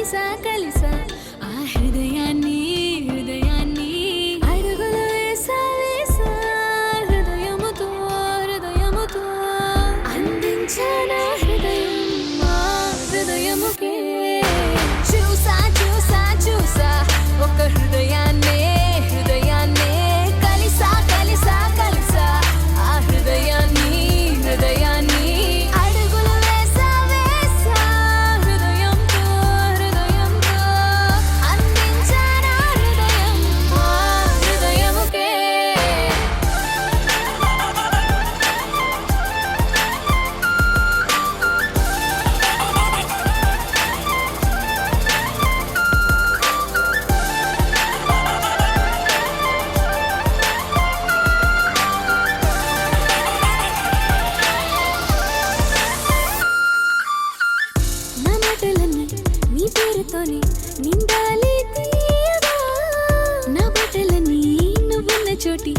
కలిసా కలిసా ఆ హృదయాన్ని హృదయాన్ని అడుగులు వేసా వేసా హృదయముతో హృదయముతో అందించానా హృదయం మా హృదయముకే చూసా చూసా చూసా ఒక హృదయాన్నే హృదయాన్నే కలిసా కలిసా కలిసా ఆ హృదయాన్ని హృదయాన్ని అడుగులు వేసా వేసా హృదయంతో హృదయంతో అందించానా హృదయం మా హృదయముకే నా మాటలన్నీ నీ పేరుతోనే నిండాలి తీయగా నా బట్టలన్నీ నువ్వున్న చోటి